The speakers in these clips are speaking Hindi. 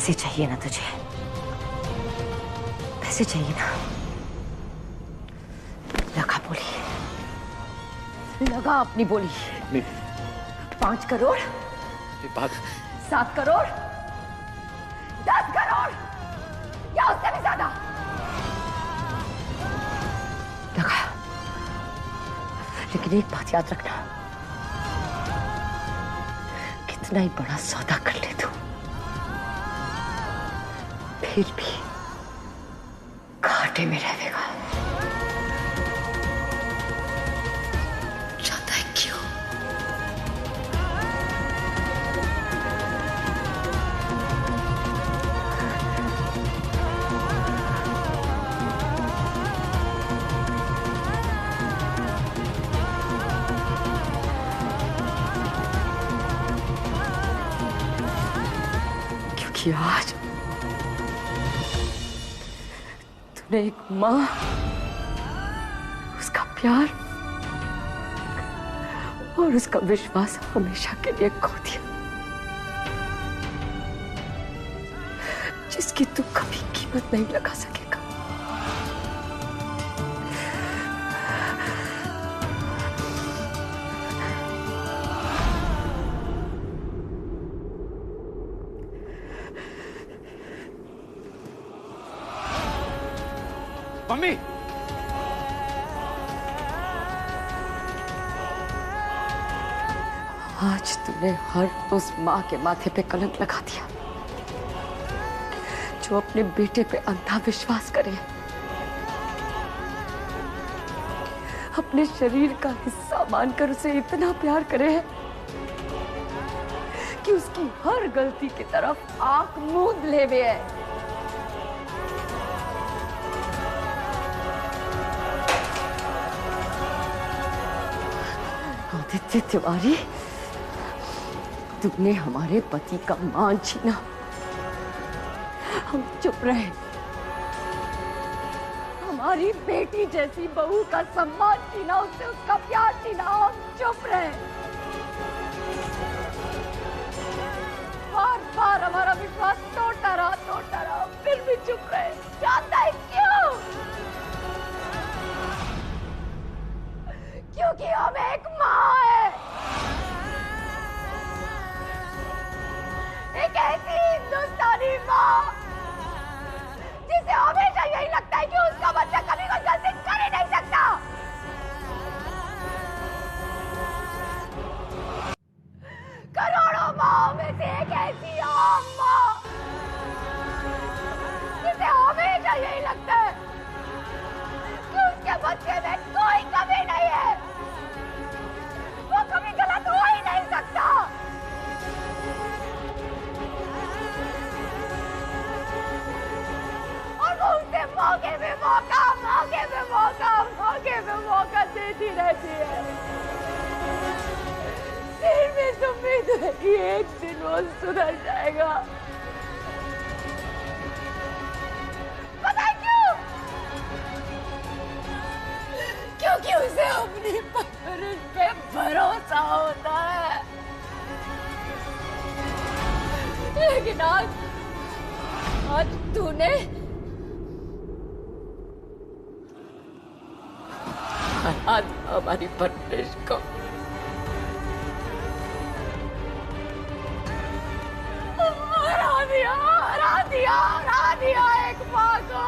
पैसे चाहिए ना तुझे? पैसे चाहिए ना? लगा बोली, लगा अपनी बोली। 5 करोड़, 7 करोड़, 10 करोड़ या उससे भी ज्यादा लगा। लेकिन एक बात याद रखना, कितना ही बड़ा सौदा कर ले तू, फिर भी घाटे में रहेगा। चाहता है क्यों? क्योंकि आज तूने एक माँ, उसका प्यार और उसका विश्वास हमेशा के लिए खो दिया, जिसकी तू कभी कीमत नहीं लगा सकेगा। मम्मी, आज तूने हर उस माँ के माथे पे कलंक लगा दिया जो अपने बेटे पे अंधा विश्वास करे, अपने शरीर का हिस्सा मानकर उसे इतना प्यार करे है कि उसकी हर गलती की तरफ आंख मूंद ले हुए है। आदित्य तिवारी, तुमने हमारे पति का मान छीना, हम चुप रहे। हमारी बेटी जैसी बहू का सम्मान छीना, उससे उसका प्यार छीना, हम चुप रहे। बार बार हमारा विश्वास टूटा रहा, फिर भी चुप रहे। जानता है क्यों? क्योंकि हम एक माँ है, एक ऐसी हिंदुस्तानी माँ जिसे हमेशा यही लगता है कि उसका बच्चा कभी कोई गलती कर ही नहीं सकता। करोड़ों माँ में से एक ऐसी आम माँ जिसे हमेशा यही लगता है कि उसके बच्चे में कोई कमी नहीं है, वो कभी गलत हो ही नहीं सकता। और वो उसे मौके पे मौका देती रहती है। सिर्फ इस उम्मीद है कि एक दिन वो सुधर जाएगा। पता है क्यों? क्योंकि उसे अपनी परवरिश पे भरोसा होता है। लेकिन आज तूने हरा दिया हमारी परवरिश को। हरा दिया एक माँ को।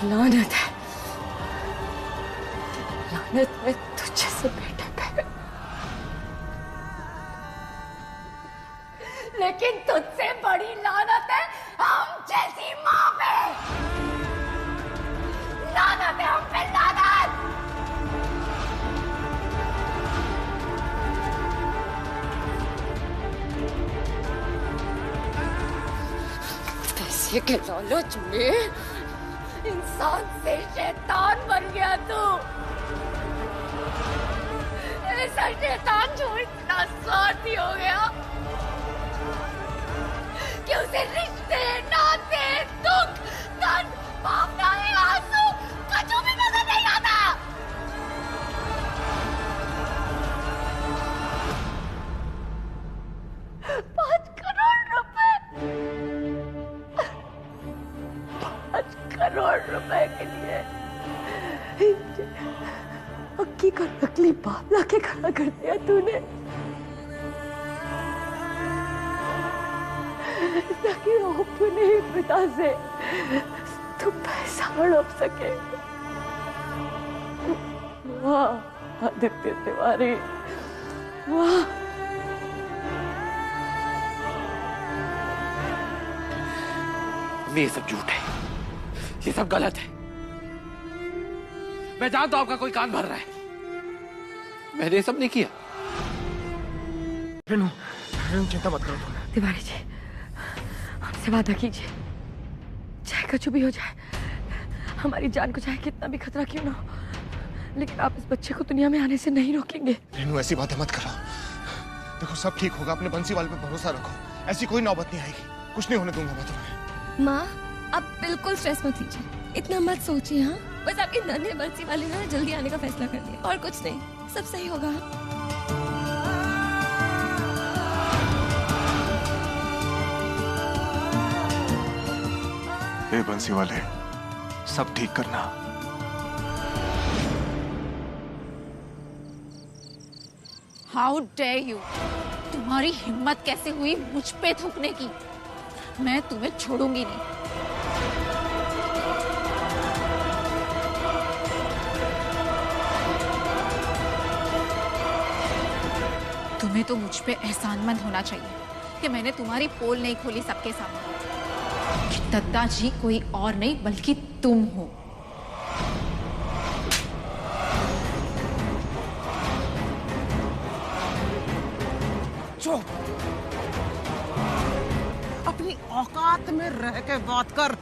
लानत है, लानत में तुझे से बेटे पे, लेकिन तुझसे बड़ी लानत है हम जैसी माँ पे। लानत है हम पे, लानत। पैसे के लालच में इंसान से शैतान बन गया तू। ऐसा शैतान जो इतना स्वार्थी हो गया कि उसे रिश्ते, नाते, दुख, दर्द, भावनाएं, आंसू, कचू करोड़ रुपए के लिए अक्की का नकली बाप लाके खड़ा कर दिया तूने, ताकि अपने ही पिता से तू पैसा हड़प सके। वाह आदित्य तिवारी, वाह। ये सब झूठ है, ये सब गलत है। मैं जानता हूं आपका कोई कान भर रहा है, मैंने ये सब नहीं किया। रेनू, रेनू चिंता मत करो। तिवारी जी हमसे वादा कीजिए, चाहे कुछ भी हो जाए, हमारी जान को चाहे कितना भी खतरा क्यों ना हो, लेकिन आप इस बच्चे को दुनिया में आने से नहीं रोकेंगे। रेनू ऐसी बातें मत करो, देखो सब ठीक होगा, अपने बंसीवाल पे भरोसा रखो, ऐसी कोई नौबत नहीं आएगी, कुछ नहीं होने दूंगा मैं तुम्हें। माँ आप बिल्कुल स्ट्रेस मत लीजिए, इतना मत सोचिए। हाँ बस आपके नन्हे बंसी वाले ने जल्दी आने का फैसला कर लिया और कुछ नहीं, सब सही होगा। ए बंसी वाले, सब ठीक करना। हाउ डेयर यू, तुम्हारी हिम्मत कैसे हुई मुझ पे थूकने की? मैं तुम्हें छोड़ूंगी नहीं। तुम्हें तो मुझ पे एहसानमंद होना चाहिए कि मैंने तुम्हारी पोल नहीं खोली सबके सामने, कि दत्ता जी कोई और नहीं बल्कि तुम हो। चुप, अपनी औकात में रह के बात कर।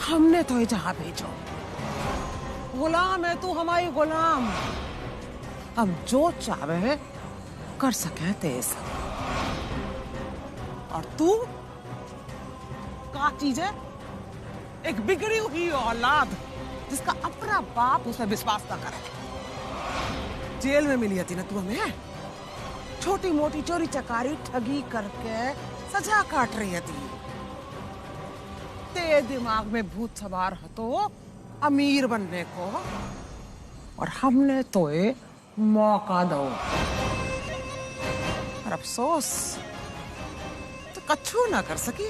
हमने तो जहां भेजो, गुलाम है तू, हमारी गुलाम। हम जो चाहे कर सके तेज। और तू क्या चीज है? एक बिगड़ी हुई औलाद जिसका अपना बाप उसे विश्वास न करे। जेल में मिली थी ना तू हमें, छोटी मोटी चोरी चकारी ठगी करके सजा काट रही थी। तेरे दिमाग में भूत सवार है तो अमीर बनने को, और हमने तो ये मौका दो। और अफसोस तो कच्छू ना कर सकी।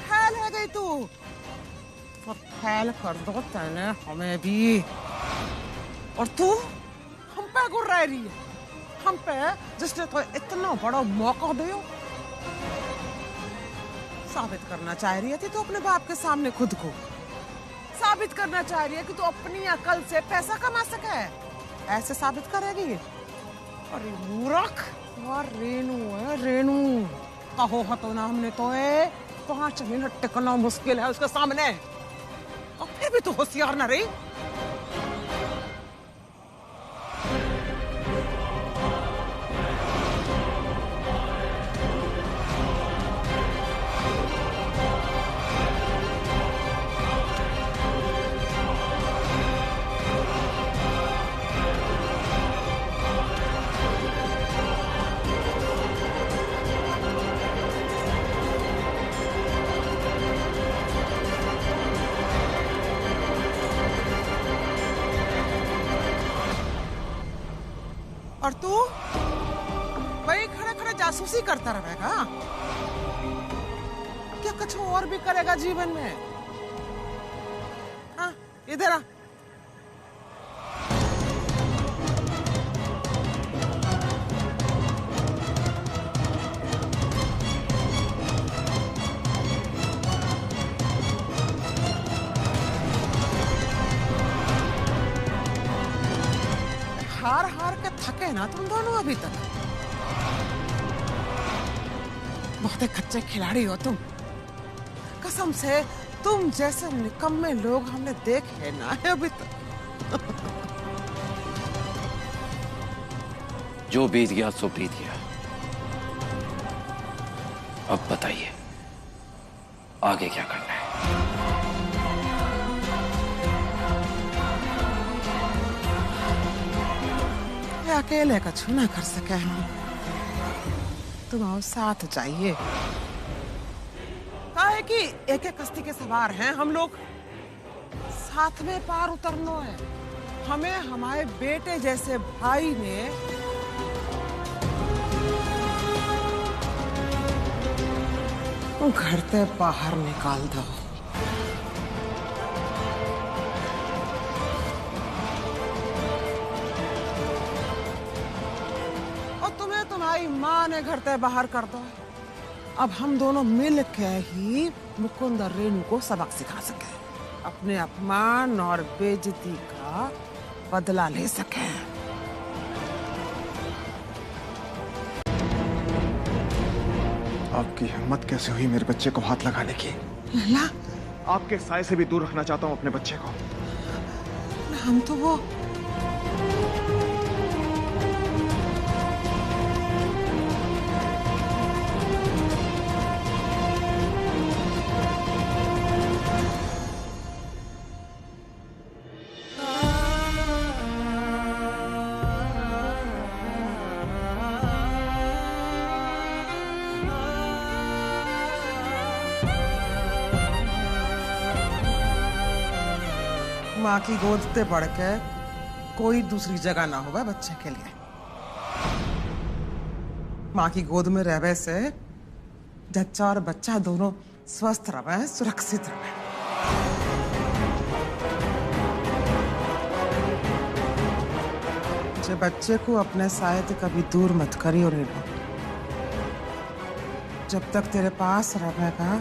फैल है गई तू, तो फैल कर दो तने हमें भी। और तू हम पे गुर्रा रही है, हम पे जिसने तो इतना बड़ा मौका दियो। साबित करना चाह रही थी तो अपने बाप के सामने खुद को साबित करना चाह रही है कि तू अपनी अकल से पैसा कमा सके। ऐसे साबित करेगी? अरे मूर्ख, और रेनू है रेनू, कहो तो ना हमने तो 5 मिनट टिकना मुश्किल है उसके सामने, और फिर भी तू होशियार ना रही। और तू वही खड़े खड़े जासूसी करता रहेगा? क्या कुछ और भी करेगा जीवन में? हाँ इधर आ। हार हार के थके ना तुम दोनों अभी तक। बहुत कच्चे खिलाड़ी हो तुम, कसम से तुम जैसे निकम्मे लोग हमने देखे ना है अभी तक। जो बीत गया सो बीत गया, अब बताइए आगे क्या करना है? अकेले का छूना कर सके हम, तुम आओ साथ जाइए। काहे कि एक एक कश्ती के सवार हैं हम लोग, साथ में पार उतरना है। हमें हमारे बेटे जैसे भाई ने घर से बाहर निकाल दो। और तुम्हें तुम्हारी माँ ने घर से बाहर कर दो। अब हम दोनों मिल के ही मुकुंद और रेणु को सबक सिखा सके, अपने अपमान और बेइज्जती का बदला ले सके। आपकी हिम्मत कैसे हुई मेरे बच्चे को हाथ लगाने की? लला, आपके साय से भी दूर रखना चाहता हूँ अपने बच्चे को। हम तो वो माँ की गोद से बढ़ के कोई दूसरी जगह ना होगा बच्चे के लिए। माँ की गोद में रहने से जच्चा और बच्चा दोनों स्वस्थ रहे, सुरक्षित रहे। जब बच्चे को अपने साय से कभी दूर मत करियो रेणु। जब तक तेरे पास रहेगा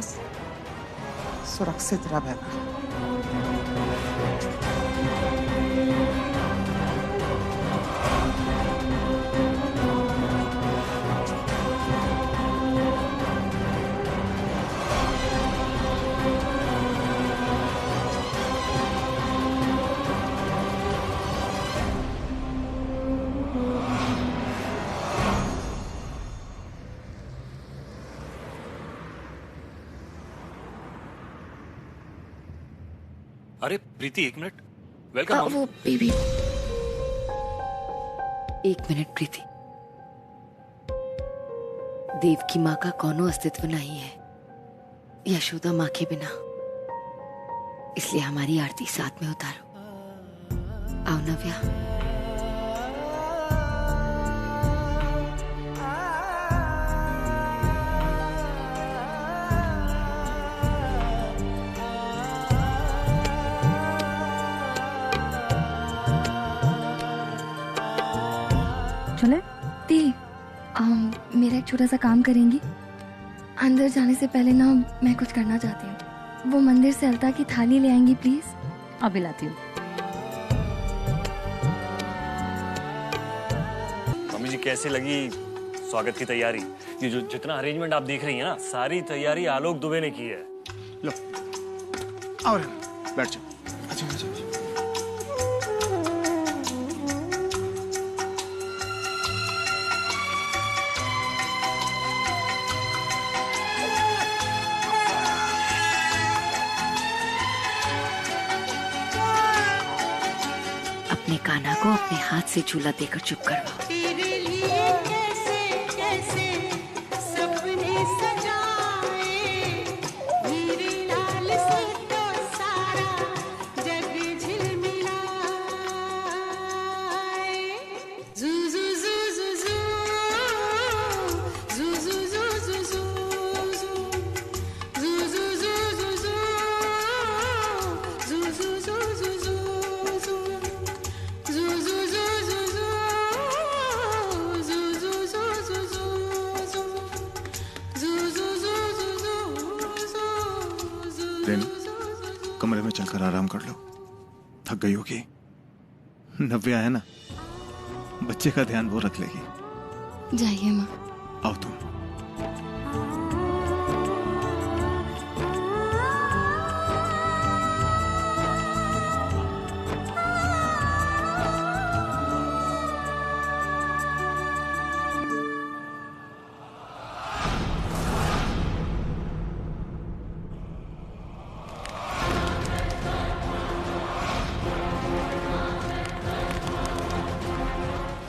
सुरक्षित रहेगा। अरे प्रीति, एक मिनट। वेलकम। वो बेबी, एक मिनट प्रीति। देव की माँ का कोनो अस्तित्व नहीं है यशोदा माँ के बिना, इसलिए हमारी आरती साथ में उतारो। आओ नव्या। चले दी, मेरा एक छोटा सा काम करेंगी? अंदर जाने से पहले ना मैं कुछ करना चाहती हूँ। वो मंदिर से अलता की थाली ले आएंगी प्लीज? अभी लाती हूँ। मम्मी जी, कैसी लगी स्वागत की तैयारी? ये जो जितना अरेंजमेंट आप देख रही हैं ना, सारी तैयारी आलोक दुबे ने की है। लो, आओ बैठ जाओ। अच्छा अच्छा। अपने कान्हा को अपने हाथ से झूला देकर चुप करवाओ। तेरे लिए कैसे कैसे सपने सजाए, मेरे लाल से तो सारा जग झिलमिलाए। जू जू जू जू जू जू जू जू जू जू जू जू जू जू जू जू जू जू जू रेणु, कमरे में चलकर आराम कर लो, थक गई होगी। नव्या है ना, बच्चे का ध्यान वो रख लेगी। जाइए माँ। आओ तुम।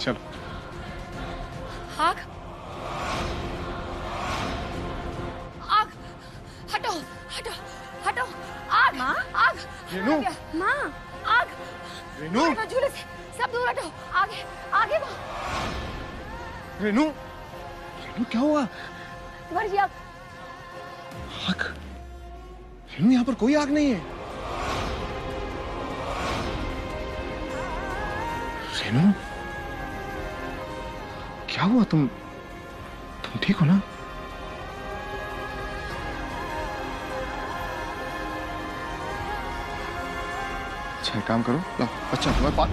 चलो। हाँ रेनू, माँ आग, रेनू, हटो झूले से, सब दूर हटो, आगे आगे माँ। रेनू, रेनू क्या हुआ? तुम्हारी जी आग। आग? रेनू यहाँ पर कोई आग नहीं है। रेनू, क्या हुआ? तुम ठीक हो ना? अच्छा एक काम करो, लाओ बच्चा तुम्हारे पास।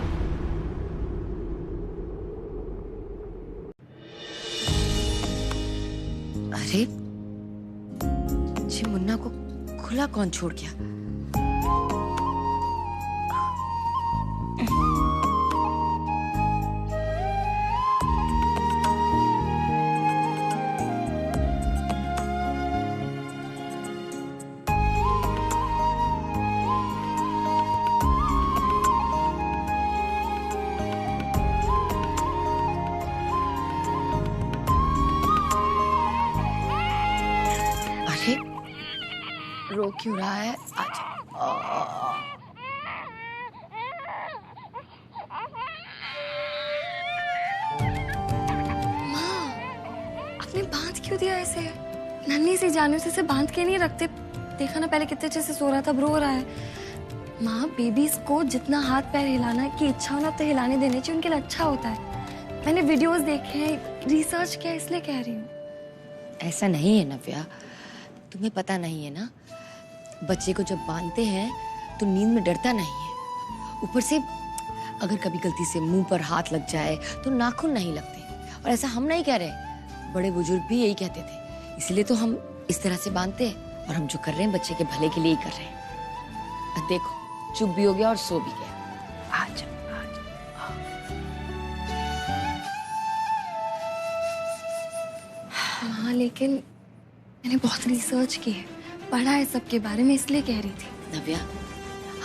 अरे जी मुन्ना को खुला कौन छोड़ गया? अरे रो क्यों रहा है आज? आपने बांध क्यों दिया ऐसे? नन्ही सी जानू से बांध के नहीं रखते। देखा ना पहले कितने अच्छे से सो रहा था, अब रो रहा है। माँ, बेबीज को जितना हाथ पैर हिलाना की इच्छा हो ना तो हिलाने देने चाहिए, उनके लिए अच्छा होता है। मैंने वीडियोस देखे हैं, रिसर्च किया, इसलिए कह रही हूँ। ऐसा नहीं है नव्या, तुम्हें पता नहीं है ना, बच्चे को जब बांधते हैं तो नींद में डरता नहीं है। ऊपर से अगर कभी गलती से मुंह पर हाथ लग जाए तो नाखून नहीं लगते। और ऐसा हम नहीं कह रहे, बड़े बुजुर्ग भी यही कहते थे, इसलिए तो हम इस तरह से बांधते हैं। और हम जो कर रहे हैं बच्चे के भले के लिए ही कर रहे हैं। अब देखो, चुप भी हो गया और सो भी गया। आज हाँ, लेकिन मैंने बहुत रिसर्च की है, पढ़ा है सबके बारे में, इसलिए कह रही थी। नव्या,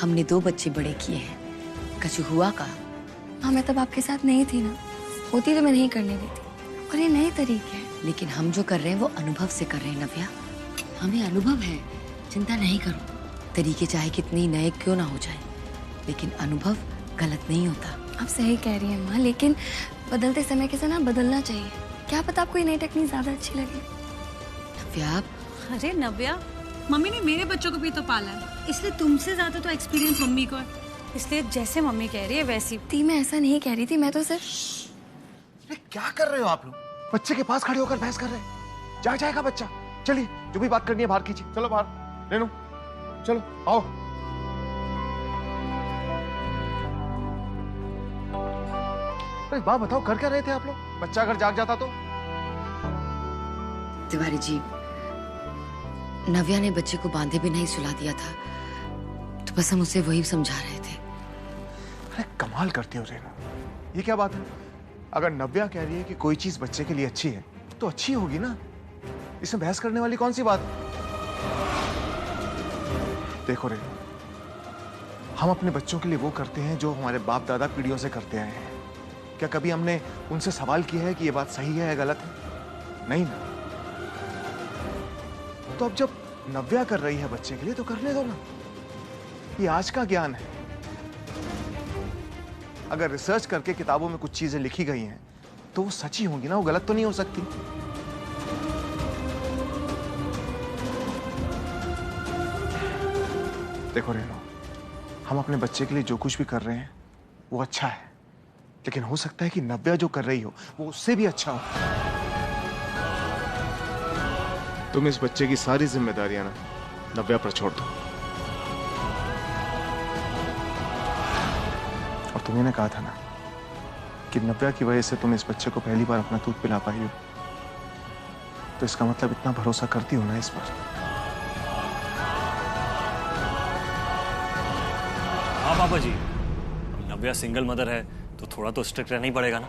हमने 2 बच्चे बड़े किए हैं, कछु हुआ का? हाँ, मैं तब आपके साथ नहीं थी ना, होती तो मैं नहीं करने देती। और ये नए तरीके हैं। लेकिन हम जो कर रहे हैं वो अनुभव से कर रहे हैं नव्या, हमें अनुभव है, चिंता नहीं करो। तरीके चाहे कितने ही नए क्यों ना हो जाए, लेकिन अनुभव गलत नहीं होता। आप सही कह रही हैं माँ, लेकिन बदलते समय के साथ ना बदलना चाहिए। क्या पता आपको ये नई टेक्निक ज्यादा अच्छी लगे। नव्या, अरे नव्या, मम्मी ने मेरे बच्चों को भी तो पाला है, इसलिए तुमसे ज्यादा तो एक्सपीरियंस मम्मी को है। इसलिए जैसे मम्मी कह रही है वैसी। ती मैं ऐसा नहीं कह रही थी, मैं तो सिर्फ। क्या कर रहे हो आप लोग? बच्चे के पास खड़े होकर बहस कर रहे हैं। जाग जाएगा बच्चा। चलिए, जो भी बात करनी है बाहर कीजिए। चलो बाहर। रेनू, चलो आओ। अरे बात बताओ, कर क्या रहे थे आप लोग? बच्चा अगर जाग जाता तो? तिवारी जी, नव्या ने बच्चे को बांधे भी नहीं सुला दिया था, तो बस हम उसे वही समझा रहे थे। अरे कमाल करती हो रेनू, ये क्या बात है? अगर नव्या कह रही है कि कोई चीज बच्चे के लिए अच्छी है तो अच्छी होगी ना, इसमें बहस करने वाली कौन सी बात है? देखो रेनू, हम अपने बच्चों के लिए वो करते हैं जो हमारे बाप दादा पीढ़ियों से करते आए हैं। क्या कभी हमने उनसे सवाल किया है कि ये बात सही है या गलत है? नहीं ना। तो अब जब नव्या कर रही है बच्चे के लिए तो करने दो ना, ये आज का ज्ञान है। अगर रिसर्च करके किताबों में कुछ चीजें लिखी गई हैं तो वो सच्ची होंगी ना, वो गलत तो नहीं हो सकती। देखो रेनू, हम अपने बच्चे के लिए जो कुछ भी कर रहे हैं वो अच्छा है, लेकिन हो सकता है कि नव्या जो कर रही हो वो उससे भी अच्छा हो। तुम इस बच्चे की सारी जिम्मेदारियां ना नव्या पर छोड़ दो। और तुमने ने कहा था ना कि नव्या की वजह से तुम इस बच्चे को पहली बार अपना दूध पिला पाई हो, तो इसका मतलब इतना भरोसा करती हो ना इस पर। हाँ पापा जी, नव्या सिंगल मदर है तो थोड़ा तो स्ट्रिक्ट रहना ही पड़ेगा ना।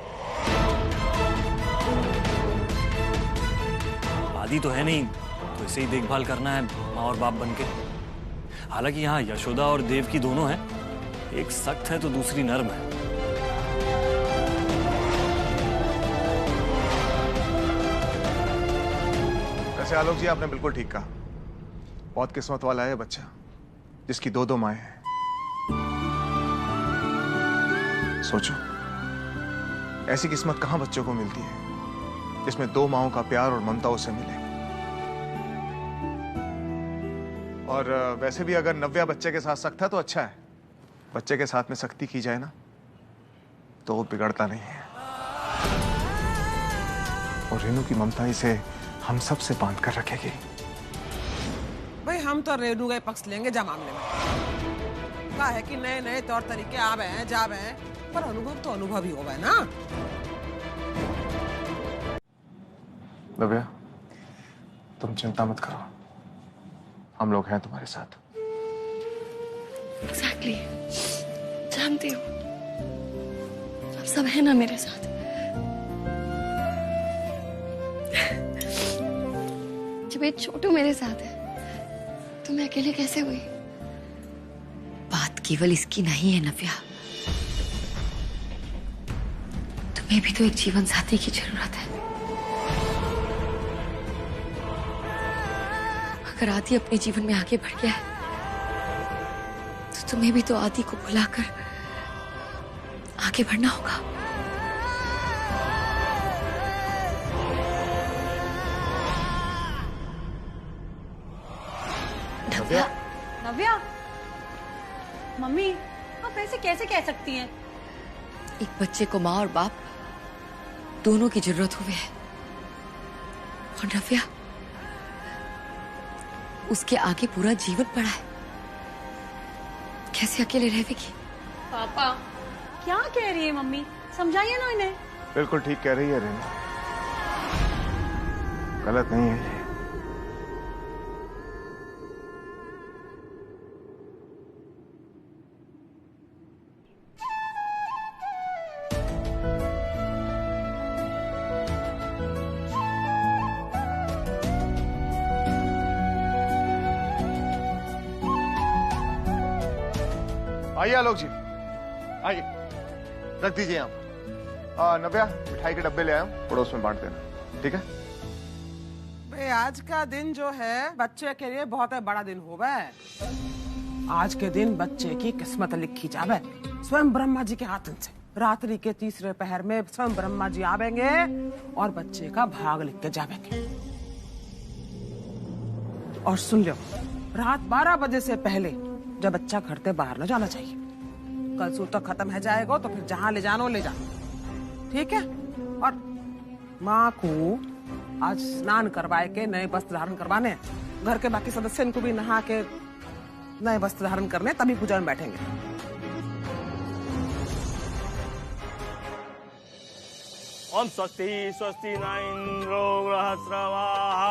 आदि तो है नहीं, तो इसे ही देखभाल करना है माँ और बाप बनके। हालांकि यहाँ यशोदा और देव की दोनों हैं, एक सख्त है तो दूसरी नर्म है। वैसे आलोक जी, आपने बिल्कुल ठीक कहा। बहुत किस्मत वाला है बच्चा जिसकी 2 माएं हैं। सोचो, ऐसी किस्मत कहां बच्चों को मिलती है जिसमें दो माओं का प्यार और ममता उसे मिले। और वैसे भी अगर नव्या बच्चे के साथ सख्त है तो अच्छा है। बच्चे के साथ में सख्ती की जाए ना तो वो बिगड़ता नहीं है। और रेनू की ममता इसे हम सब से बांध कर रखेगी। भाई हम तो रेनू का पक्ष लेंगे जा मामले में। कहा है कि नए नए तौर तरीके आवे हैं जावे हैं, पर अनुभव तो अनुभव ही होगा ना। नव्या, तुम चिंता मत करो, हम लोग हैं तुम्हारे साथ। एग्जैक्टली, जानती हूँ आप सब है ना मेरे साथ। जब ये छोटू मेरे साथ है तो मैं अकेले कैसे हुई? बात केवल इसकी नहीं है नव्या, तुम्हें भी तो एक जीवन साथी की जरूरत है। अगर आदि अपने जीवन में आगे बढ़ गया है तो तुम्हें भी तो आदि को भुलाकर आगे बढ़ना होगा। नव्या, नव्या, मम्मी आप ऐसे कैसे कह सकती हैं? एक बच्चे को माँ और बाप दोनों की जरूरत हुई है, और नव्या उसके आगे पूरा जीवन पड़ा है। कैसे अकेले रहेगी? पापा क्या कह रही है मम्मी, समझाइए ना इन्हें। बिल्कुल ठीक कह रही है रेनू, गलत नहीं है ये। आइए आलोक जी, आइए, रख दीजिए यहाँ पर। नव्या, मिठाई के डब्बे ले आया हूँ, पड़ोस में बांट देना, ठीक है? भाई आज का दिन जो है बच्चे के लिए बहुत बड़ा दिन होगा। आज के दिन बच्चे की किस्मत लिखी जावे स्वयं ब्रह्मा जी के हाथन से। रात्रि के तीसरे पहर में स्वयं ब्रह्मा जी आवेंगे और बच्चे का भाग लिख के जावेंगे। और सुन लो, रात 12 बजे से पहले जब बच्चा घर से बाहर न जाना चाहिए। कल सूत्र खत्म है जाएगा तो फिर जहां ले जानो ले जाओ, ठीक है? और माँ को आज स्नान करवाए के नए वस्त्र धारण करवाने, घर के बाकी सदस्य इनको भी नहा के नए वस्त्र धारण करने, तभी पूजा में बैठेंगे। ओम स्वस्ति स्वस्ति न इंद्रो बृहस्रवाः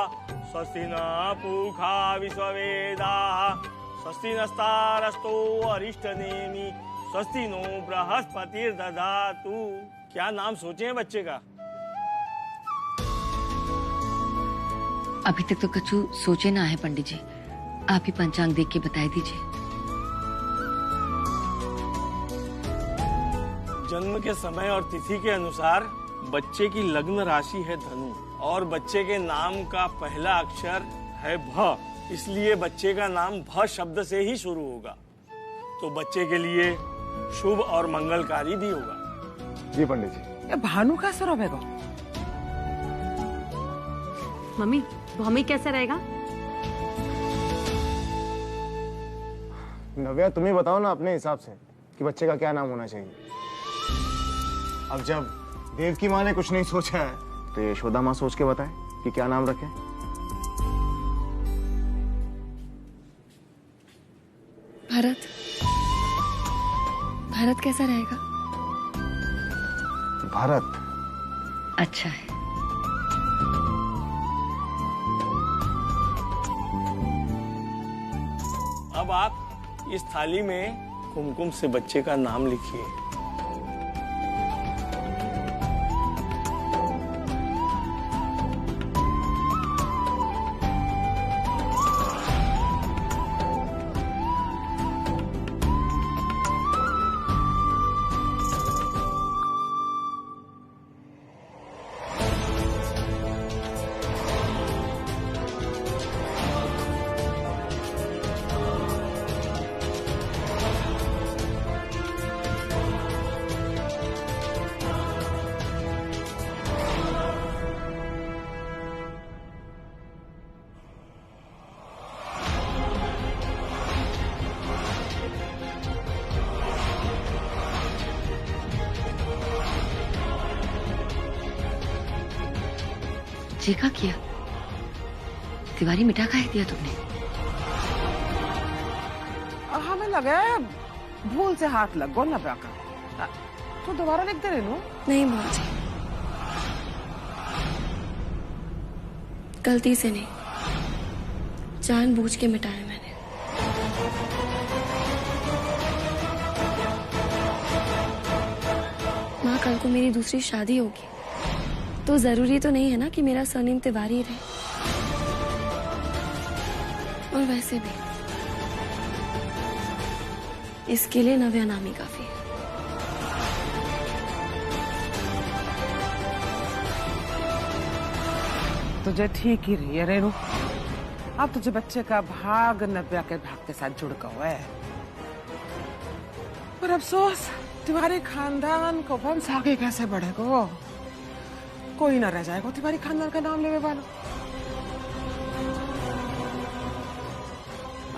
स्वस्ति न पूषा विश्ववेदाः स्वस्ति नस्तारस्तो अरिष्टनेमि स्वस्ति नो बृहस्पतिर्दधातु। क्या नाम सोचे हैं बच्चे का? अभी तक तो कछु सोचे ना है पंडित जी, आप ही पंचांग देख के बता दीजिए। जन्म के समय और तिथि के अनुसार बच्चे की लग्न राशि है धनु और बच्चे के नाम का पहला अक्षर है भ, इसलिए बच्चे का नाम भ शब्द से ही शुरू होगा, तो बच्चे के लिए शुभ और मंगलकारी भी होगा। जी पंडित जी। ये भानु का स्वरूप है गो। मम्मी भौमिक कैसे रहेगा? नव्या, तुम ही बताओ ना अपने हिसाब से कि बच्चे का क्या नाम होना चाहिए। अब जब देव की माँ ने कुछ नहीं सोचा है तो यशोदा माँ सोच के बताए कि क्या नाम रखें। भरत, भरत कैसा रहेगा? भारत अच्छा है। अब आप इस थाली में कुमकुम से बच्चे का नाम लिखिए। ये क्या किया? तिवारी मिठा खा दिया तुमने? हमें लगा भूल से हाथ लग गो नव्या का। तो दोबारा लिख दे रेनू। नहीं माँ जी, गलती से नहीं, जानबूझ के मिटाया मैंने। माँ, कल को मेरी दूसरी शादी होगी तो जरूरी तो नहीं है ना कि मेरा सरनेम तिवारी रहे। और वैसे भी इसके लिए नव्या नाम ही काफी है। तुझे ठीक ही रही है रेनू। अब तुझे बच्चे का भाग नव्या के भाग के साथ जुड़ गया है। पर अफसोस तिवारी खानदान को वंश आगे कैसे बढ़ेगा? कोई ना रह जाएगा तिवारी खानदान का नाम लेने वाला।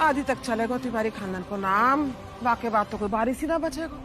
आदि तक चलेगा तिवारी खानदान को नाम, बाकी बात तो कोई बारिश ही ना बचेगा।